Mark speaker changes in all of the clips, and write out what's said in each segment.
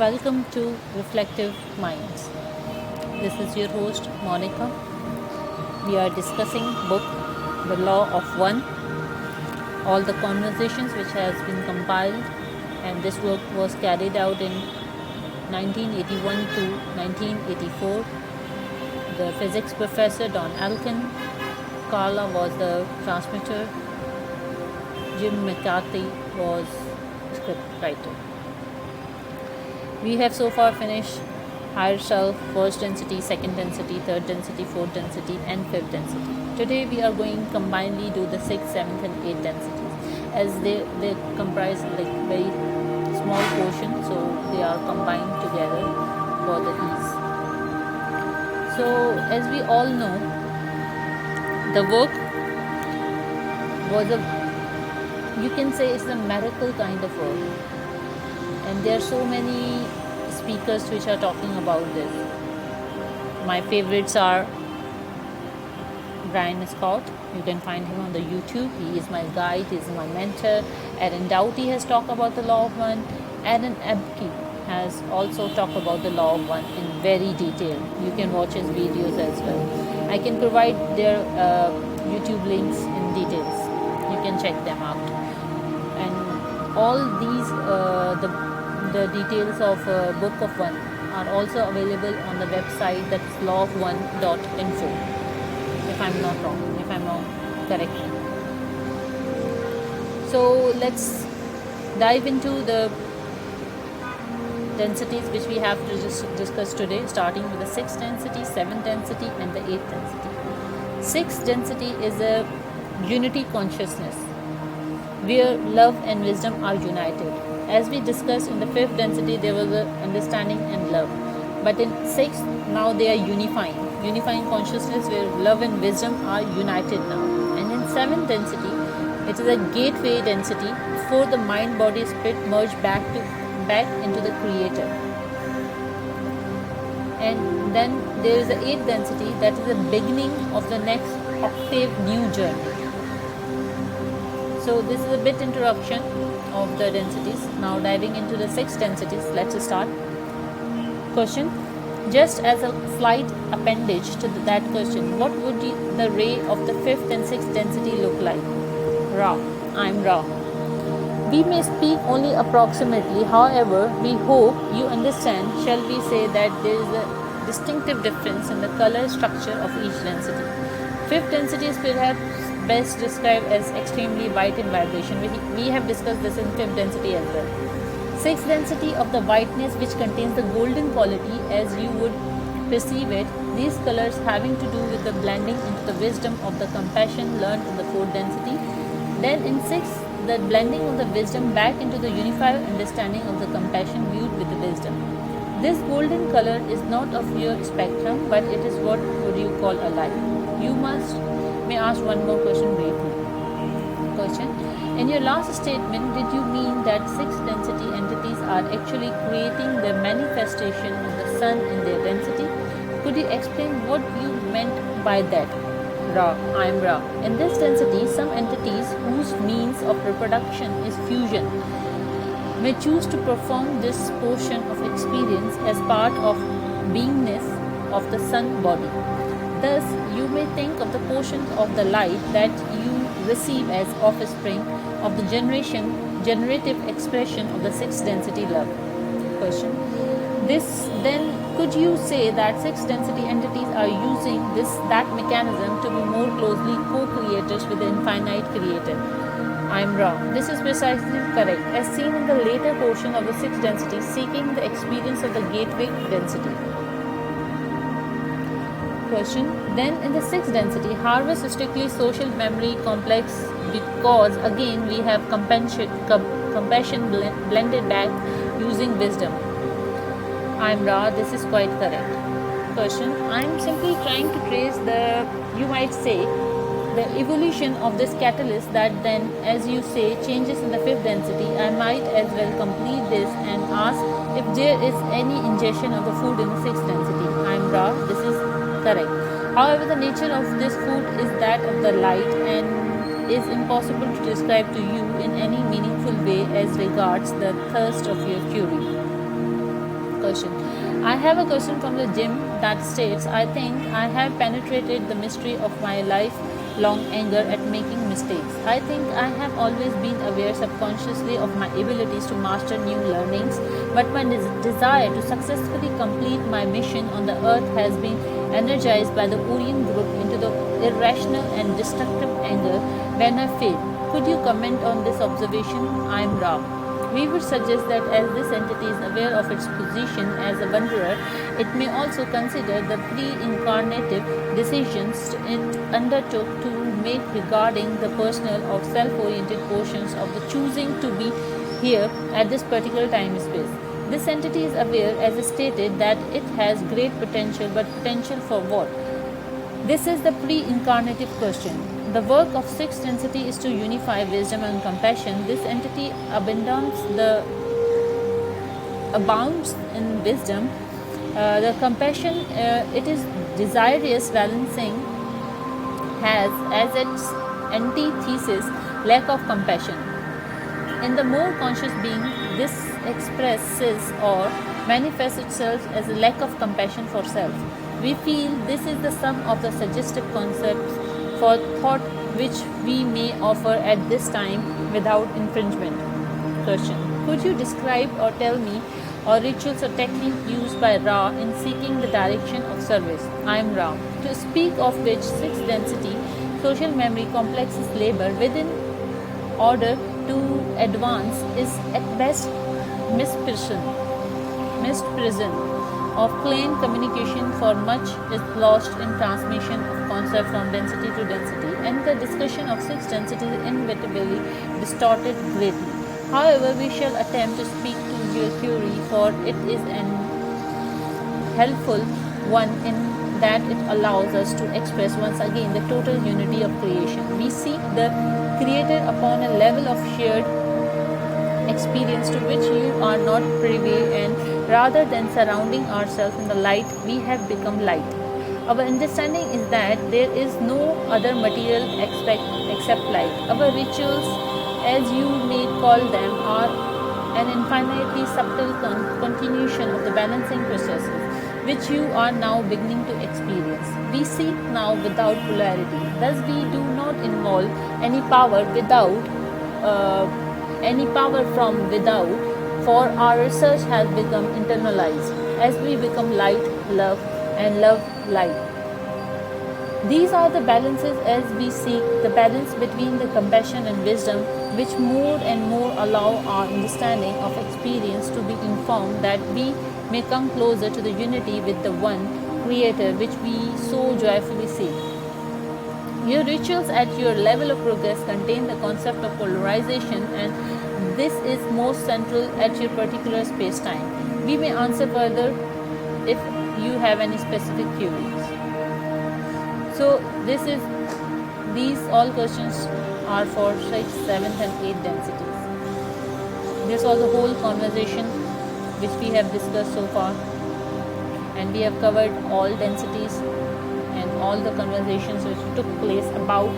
Speaker 1: Welcome to Reflective Minds. This is your host Monica. We are discussing book The Law of One, all the conversations which has been compiled, and this work was carried out in 1981 to 1984. The physics professor Don Alkin, Carla was the transmitter, Jim McCarthy was script writer. We have so far finished higher self, first density, second density, third density, fourth density, and fifth density. Today we are going to combinedly do the sixth, seventh, and eighth densities, as they comprise like very small portion, so they are combined together for the ease. So as we all know, the work was you can say it's a miracle kind of work. And there are so many speakers which are talking about this. My favorites are Brian Scott. You can find him on the YouTube. He is my guide. He is my mentor. Aaron Doughty has talked about the law of one. Aaron Abke has also talked about the law of one in very detail. You can watch his videos as well. I can provide their YouTube links in details. You can check them out. And all these the details of Book of One are also available on the website, that's lawofone.info, if I'm not wrong, if I'm not correct. So let's dive into the densities which we have to discuss today, starting with the sixth density, seventh density, and the eighth density. Sixth density is a unity consciousness where love and wisdom are united. As we discussed in the fifth density, there was a understanding and love. But in sixth, now they are unifying consciousness where love and wisdom are united now. And in seventh density, it is a gateway density for the mind-body spirit merge back into the creator. And then there is the eighth density, that is the beginning of the next octave new journey. So this is a bit introduction of the densities. Now diving into the six densities, let's start. Question: just as a slight appendage to that question, what would the ray of the fifth and sixth density look like? Ra. I'm Ra. We may speak only approximately, however, we hope you understand, shall we say that there is a distinctive difference in the color structure of each density. Fifth density is perhaps best described as extremely white in vibration. We have discussed this in fifth density as well. Sixth density of the whiteness, which contains the golden quality as you would perceive it, these colors having to do with the blending into the wisdom of the compassion learned in the fourth density. Then in sixth, the blending of the wisdom back into the unified understanding of the compassion viewed with the wisdom. This golden color is not of your spectrum, but it is what would you call alive. You may ask one more question briefly. Question: in your last statement, did you mean that sixth density entities are actually creating the manifestation of the sun in their density? Could you explain what you meant by that? Ra. I'm Ra. In this density, some entities whose means of reproduction is fusion may choose to perform this portion of experience as part of beingness of the sun body. Thus, you may think of the portions of the light that you receive as offspring of the generative expression of the sixth density love. Question: then could you say that sixth density entities are using that mechanism to be more closely co-creators with the infinite creator? I'm wrong. This is precisely correct, as seen in the later portion of the sixth density, seeking the experience of the gateway density. Question: then in the sixth density, harvest is strictly social memory complex, because again we have compassion blended back using wisdom. I'm Ra. This is quite correct. Question: I'm simply trying to trace you might say, the evolution of this catalyst that then, as you say, changes in the fifth density. I might as well complete this and ask if there is any ingestion of the food in the sixth density. I'm Ra. This is correct. However, the nature of this food is that of the light and is impossible to describe to you in any meaningful way as regards the thirst of your fury. question. I have a question from the gym that states, I think I have penetrated the mystery of my lifelong anger at making mistakes. I think I have always been aware subconsciously of my abilities to master new learnings, but my desire to successfully complete my mission on the earth has been energized by the Orion group into the irrational and destructive anger when I fail. Could you comment on this observation? I am Ram. We would suggest that as this entity is aware of its position as a wanderer, it may also consider the pre-incarnative decisions it undertook to make regarding the personal or self-oriented portions of the choosing to be here at this particular time space. This entity is aware, as stated, that it has great potential, but potential for what? This is the pre-incarnative question. The work of sixth density is to unify wisdom and compassion. This entity abounds in wisdom. The compassion it is desirous balancing has as its antithesis lack of compassion. In the more conscious being, this expresses or manifests itself as a lack of compassion for self. We feel this is the sum of the suggestive concepts for thought which we may offer at this time without infringement. Question. Could you describe or tell me or rituals or technique used by Ra in seeking the direction of service? I am Ra. To speak of which sixth density social memory complexes labor within order to advance is at best misprison of plain communication, for much is lost in transmission of concept from density to density, and the discussion of six densities is inevitably distorted greatly. However, we shall attempt to speak to your theory, for it is an helpful one in that it allows us to express once again the total unity of creation. We seek the Creator upon a level of shared experience to which you are not privy, and rather than surrounding ourselves in the light, we have become light. Our understanding is that there is no other material except light. Our rituals, as you may call them, are an infinitely subtle continuation of the balancing processes which you are now beginning to experience. We seek now without polarity. Thus, we do not involve any power from without, for our research has become internalized as we become light, love, and love, light. These are the balances as we seek the balance between the compassion and wisdom, which more and more allow our understanding of experience to be informed, that we may come closer to the unity with the one Creator which we so joyfully seek. Your rituals at your level of progress contain the concept of polarization, and this is most central at your particular space-time. We may answer further if you have any specific queries. So these all questions are for 6th, 7th and 8th densities. This was the whole conversation which we have discussed so far, and we have covered all densities and all the conversations which took place about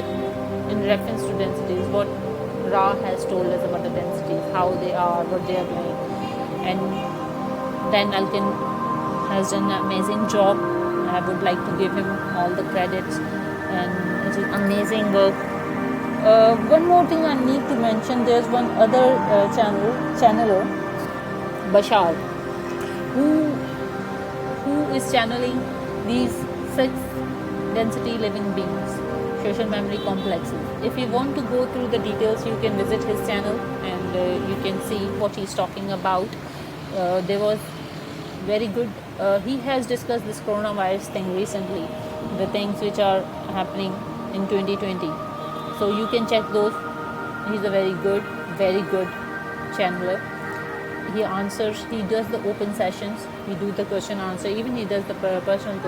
Speaker 1: in reference to densities, what Ra has told us about the densities, how they are, what they are doing. And Dan Alkin has done an amazing job. I would like to give him all the credits, and it is amazing work. One more thing I need to mention, there's one other channeler, Bashar, who is channeling these 6 density living beings, social memory complexes. If you want to go through the details, you can visit his channel and you can see what he's talking about. There was very good, he has discussed this coronavirus thing recently, the things which are happening in 2020. So you can check those. He's a very good channeler. He answers, he does the open sessions, we do the question answer, even he does the personal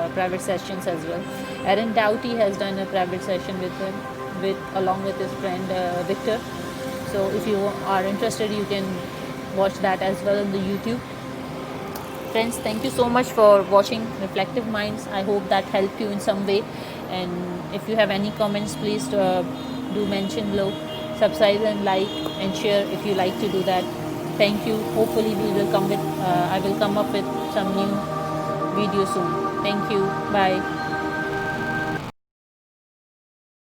Speaker 1: private sessions as well. Aaron Doughty has done a private session with him, along with his friend Victor. So if you are interested, you can watch that as well on the YouTube. Friends, thank you so much for watching Reflective Minds. I hope that helped you in some way, and if you have any comments, please do mention below. Subscribe and like and share if you like to do that. Thank you. Hopefully we will come with I will come up with some new video soon. Thank you. Bye.